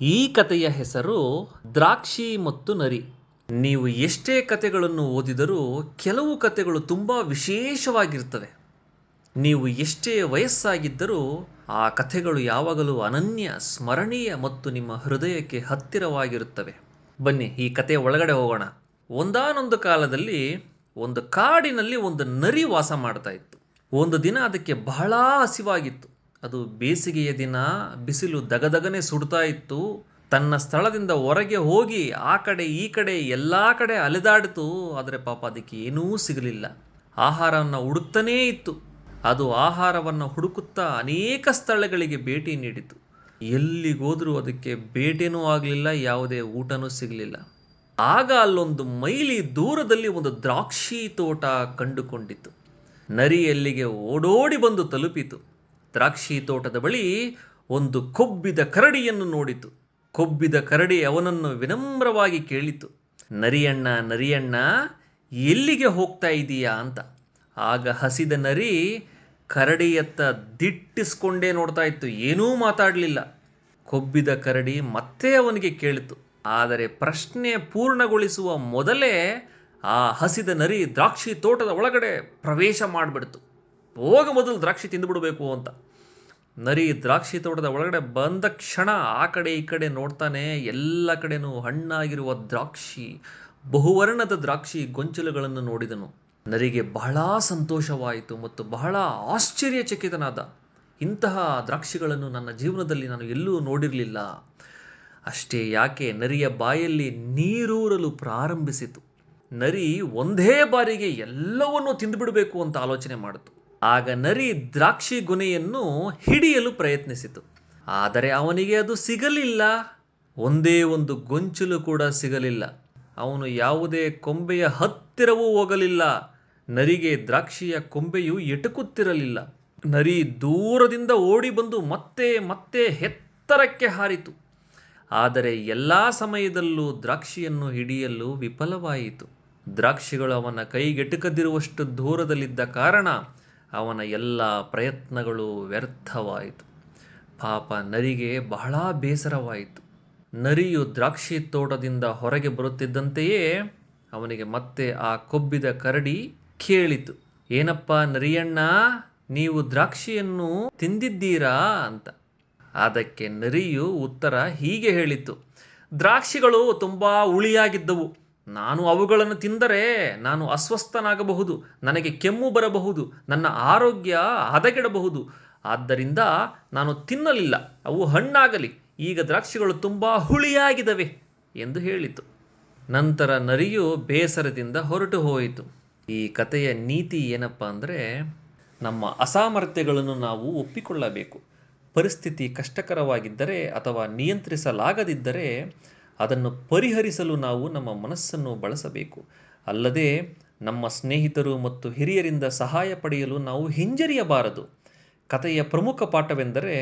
ಈ ಕಥೆಯ ಹೆಸರು ದ್ರಾಕ್ಷಿ ಮತ್ತು ನರಿ. ನೀವು ಎಷ್ಟೇ ಕಥೆಗಳನ್ನು ಓದಿದರೂ ಕೆಲವು ಕಥೆಗಳು ತುಂಬ ವಿಶೇಷವಾಗಿರ್ತವೆ. ನೀವು ಎಷ್ಟೇ ವಯಸ್ಸಾಗಿದ್ದರೂ ಆ ಕಥೆಗಳು ಯಾವಾಗಲೂ ಅನನ್ಯ, ಸ್ಮರಣೀಯ ಮತ್ತು ನಿಮ್ಮ ಹೃದಯಕ್ಕೆ ಹತ್ತಿರವಾಗಿರುತ್ತವೆ. ಬನ್ನಿ ಈ ಕಥೆಯ ಒಳಗಡೆ ಹೋಗೋಣ. ಒಂದಾನೊಂದು ಕಾಲದಲ್ಲಿ ಒಂದು ಕಾಡಿನಲ್ಲಿ ಒಂದು ನರಿ ವಾಸ ಮಾಡ್ತಾ ಇತ್ತು. ಒಂದು ದಿನ ಅದಕ್ಕೆ ಬಹಳ ಹಸಿವಾಗಿತ್ತು. ಅದು ಬೇಸಿಗೆಯ ದಿನ, ಬಿಸಿಲು ದಗದಗನೆ ಸುಡ್ತಾ ಇತ್ತು. ತನ್ನ ಸ್ಥಳದಿಂದ ಹೊರಗೆ ಹೋಗಿ ಆ ಕಡೆ ಈ ಕಡೆ ಎಲ್ಲ ಕಡೆ ಅಲೆದಾಡಿತು. ಆದರೆ ಪಾಪ ಅದಕ್ಕೆ ಏನೂ ಸಿಗಲಿಲ್ಲ. ಆಹಾರವನ್ನು ಹುಡುಕ್ತಾನೇ ಇತ್ತು. ಅದು ಆಹಾರವನ್ನು ಹುಡುಕುತ್ತಾ ಅನೇಕ ಸ್ಥಳಗಳಿಗೆ ಭೇಟಿ ನೀಡಿತು. ಎಲ್ಲಿಗೋದ್ರೂ ಅದಕ್ಕೆ ಬೇಟೆನೂ ಆಗಲಿಲ್ಲ, ಯಾವುದೇ ಊಟನೂ ಸಿಗಲಿಲ್ಲ. ಆಗ ಅಲ್ಲೊಂದು ಮೈಲಿ ದೂರದಲ್ಲಿ ಒಂದು ದ್ರಾಕ್ಷಿ ತೋಟ ಕಂಡುಕೊಂಡಿತು. ನರಿ ಅಲ್ಲಿಗೆ ಓಡೋಡಿ ಬಂದು ತಲುಪಿತು. ದ್ರಾಕ್ಷಿ ತೋಟದ ಬಳಿ ಒಂದು ಕೊಬ್ಬಿದ ಕರಡಿಯನ್ನು ನೋಡಿತು. ಕೊಬ್ಬಿದ ಕರಡಿ ಅವನನ್ನು ವಿನಮ್ರವಾಗಿ ಕೇಳಿತು, ನರಿಯಣ್ಣ ನರಿಯಣ್ಣ, ಎಲ್ಲಿಗೆ ಹೋಗ್ತಾ ಇದೀಯಾ ಅಂತ. ಆಗ ಹಸಿದ ನರಿ ಕರಡಿಯತ್ತ ದಿಟ್ಟಿಸ್ಕೊಂಡೇ ನೋಡ್ತಾ ಇತ್ತು, ಏನೂ ಮಾತಾಡಲಿಲ್ಲ. ಕೊಬ್ಬಿದ ಕರಡಿ ಮತ್ತೆ ಅವನಿಗೆ ಕೇಳಿತು. ಆದರೆ ಪ್ರಶ್ನೆ ಪೂರ್ಣಗೊಳಿಸುವ ಮೊದಲೇ ಆ ಹಸಿದ ನರಿ ದ್ರಾಕ್ಷಿ ತೋಟದ ಒಳಗಡೆ ಪ್ರವೇಶ ಮಾಡಿಬಿಡ್ತು. ಹೋಗ ಮೊದಲು ದ್ರಾಕ್ಷಿ ತಿಂದುಬಿಡಬೇಕು ಅಂತ. ನರಿ ದ್ರಾಕ್ಷಿ ತೋಟದ ಒಳಗಡೆ ಬಂದ ಕ್ಷಣ ಆ ಕಡೆ ಈ ಕಡೆ ನೋಡ್ತಾನೆ. ಎಲ್ಲ ಕಡೆನೂ ಹಣ್ಣಾಗಿರುವ ದ್ರಾಕ್ಷಿ, ಬಹುವರ್ಣದ ದ್ರಾಕ್ಷಿ ಗೊಂಚಲುಗಳನ್ನು ನೋಡಿದನು. ನರಿಗೆ ಬಹಳ ಸಂತೋಷವಾಯಿತು ಮತ್ತು ಬಹಳ ಆಶ್ಚರ್ಯಚಕಿತನಾದ. ಇಂತಹ ದ್ರಾಕ್ಷಿಗಳನ್ನು ನನ್ನ ಜೀವನದಲ್ಲಿ ನಾನು ಎಲ್ಲೂ ನೋಡಿರಲಿಲ್ಲ. ಅಷ್ಟೇ ಯಾಕೆ, ನರಿಯ ಬಾಯಲ್ಲಿ ನೀರೂರಲು ಪ್ರಾರಂಭಿಸಿತು. ನರಿ ಒಂದೇ ಬಾರಿಗೆ ಎಲ್ಲವನ್ನೂ ತಿಂದುಬಿಡಬೇಕು ಅಂತ ಆಲೋಚನೆ ಮಾಡಿತು. ಆಗ ನರಿ ದ್ರಾಕ್ಷಿ ಗೊನೆಯನ್ನು ಹಿಡಿಯಲು ಪ್ರಯತ್ನಿಸಿತು. ಆದರೆ ಅವನಿಗೆ ಅದು ಸಿಗಲಿಲ್ಲ. ಒಂದೇ ಒಂದು ಗೊಂಚಲು ಕೂಡ ಸಿಗಲಿಲ್ಲ. ಅವನು ಯಾವುದೇ ಕೊಂಬೆಯ ಹತ್ತಿರವೂ ಹೋಗಲಿಲ್ಲ. ನರಿಗೆ ದ್ರಾಕ್ಷಿಯ ಕೊಂಬೆಯು ಎಟುಕುತ್ತಿರಲಿಲ್ಲ. ನರಿ ದೂರದಿಂದ ಓಡಿ ಬಂದು ಮತ್ತೆ ಮತ್ತೆ ಎತ್ತರಕ್ಕೆ ಹಾರಿತು. ಆದರೆ ಎಲ್ಲ ಸಮಯದಲ್ಲೂ ದ್ರಾಕ್ಷಿಯನ್ನು ಹಿಡಿಯಲು ವಿಫಲವಾಯಿತು. ದ್ರಾಕ್ಷಿಗಳು ಅವನ ಕೈಗೆಟುಕದಿರುವಷ್ಟು ದೂರದಲ್ಲಿದ್ದ ಕಾರಣ ಅವನ ಎಲ್ಲ ಪ್ರಯತ್ನಗಳು ವ್ಯರ್ಥವಾಯಿತು. ಪಾಪ ನರಿಗೆ ಬಹಳ ಬೇಸರವಾಯಿತು. ನರಿಯು ದ್ರಾಕ್ಷಿ ತೋಟದಿಂದ ಹೊರಗೆ ಬರುತ್ತಿದ್ದಂತೆಯೇ ಅವನಿಗೆ ಮತ್ತೆ ಆ ಕೊಬ್ಬಿದ ಕರಡಿ ಕೇಳಿತು, ಏನಪ್ಪ ನರಿಯಣ್ಣ, ನೀವು ದ್ರಾಕ್ಷಿಯನ್ನು ತಿಂದಿದ್ದೀರಾ ಅಂತ. ಅದಕ್ಕೆ ನರಿಯು ಉತ್ತರ ಹೀಗೆ ಹೇಳಿತು, ದ್ರಾಕ್ಷಿಗಳು ತುಂಬ ಹುಳಿಯಾಗಿದ್ದವು. ನಾನು ಅವುಗಳನ್ನು ತಿಂದರೆ ನಾನು ಅಸ್ವಸ್ಥನಾಗಬಹುದು, ನನಗೆ ಕೆಮ್ಮು ಬರಬಹುದು, ನನ್ನ ಆರೋಗ್ಯ ಹದಗೆಡಬಹುದು. ಆದ್ದರಿಂದ ನಾನು ತಿನ್ನಲಿಲ್ಲ. ಅವು ಹಣ್ಣಾಗಲಿ, ಈಗ ದ್ರಾಕ್ಷಿಗಳು ತುಂಬ ಹುಳಿಯಾಗಿದ್ದಾವೆ ಎಂದು ಹೇಳಿತು. ನಂತರ ನರಿಯು ಬೇಸರದಿಂದ ಹೊರಟು ಹೋಯಿತು. ಈ ಕಥೆಯ ನೀತಿ ಏನಪ್ಪ ಅಂದರೆ, ನಮ್ಮ ಅಸಾಮರ್ಥ್ಯಗಳನ್ನು ನಾವು ಒಪ್ಪಿಕೊಳ್ಳಬೇಕು. ಪರಿಸ್ಥಿತಿ ಕಷ್ಟಕರವಾಗಿದ್ದರೆ ಅಥವಾ ನಿಯಂತ್ರಿಸಲಾಗದಿದ್ದರೆ ಅದನ್ನು ಪರಿಹರಿಸಲು ನಾವು ನಮ್ಮ ಮನಸ್ಸನ್ನು ಬಳಸಬೇಕು. ಅಲ್ಲದೆ ನಮ್ಮ ಸ್ನೇಹಿತರು ಮತ್ತು ಹಿರಿಯರಿಂದ ಸಹಾಯ ಪಡೆಯಲು ನಾವು ಹಿಂಜರಿಯಬಾರದು. ಕಥೆಯ ಪ್ರಮುಖ ಪಾಠವೆಂದರೆ,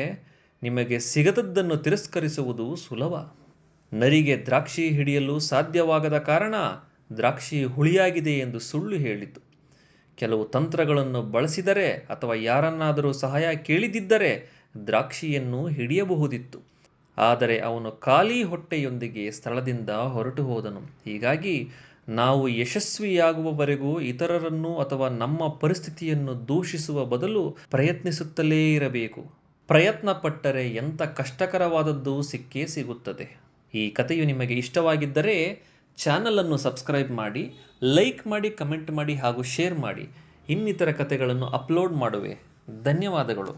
ನಿಮಗೆ ಸಿಗದದ್ದನ್ನು ತಿರಸ್ಕರಿಸುವುದು ಸುಲಭ. ನರಿಗೆ ದ್ರಾಕ್ಷಿ ಹಿಡಿಯಲು ಸಾಧ್ಯವಾಗದ ಕಾರಣ ದ್ರಾಕ್ಷಿ ಹುಳಿಯಾಗಿದೆ ಎಂದು ಸುಳ್ಳು ಹೇಳಿತು. ಕೆಲವು ತಂತ್ರಗಳನ್ನು ಬಳಸಿದರೆ ಅಥವಾ ಯಾರನ್ನಾದರೂ ಸಹಾಯ ಕೇಳಿದಿದ್ದರೆ ದ್ರಾಕ್ಷಿಯನ್ನು ಹಿಡಿಯಬಹುದಿತ್ತು. ಆದರೆ ಅವನು ಖಾಲಿ ಹೊಟ್ಟೆಯೊಂದಿಗೆ ಸ್ಥಳದಿಂದ ಹೊರಟು ಹೋದನು. ಹೀಗಾಗಿ ನಾವು ಯಶಸ್ವಿಯಾಗುವವರೆಗೂ ಇತರರನ್ನು ಅಥವಾ ನಮ್ಮ ಪರಿಸ್ಥಿತಿಯನ್ನು ದೂಷಿಸುವ ಬದಲು ಪ್ರಯತ್ನಿಸುತ್ತಲೇ ಇರಬೇಕು. ಪ್ರಯತ್ನ ಪಟ್ಟರೆ ಎಂಥ ಕಷ್ಟಕರವಾದದ್ದು ಸಿಕ್ಕೇ ಸಿಗುತ್ತದೆ. ಈ ಕಥೆಯು ನಿಮಗೆ ಇಷ್ಟವಾಗಿದ್ದರೆ ಚಾನಲನ್ನು ಸಬ್ಸ್ಕ್ರೈಬ್ ಮಾಡಿ, ಲೈಕ್ ಮಾಡಿ, ಕಮೆಂಟ್ ಮಾಡಿ ಹಾಗೂ ಶೇರ್ ಮಾಡಿ. ಇನ್ನಿತರ ಕಥೆಗಳನ್ನು ಅಪ್ಲೋಡ್ ಮಾಡುವೆ. ಧನ್ಯವಾದಗಳು.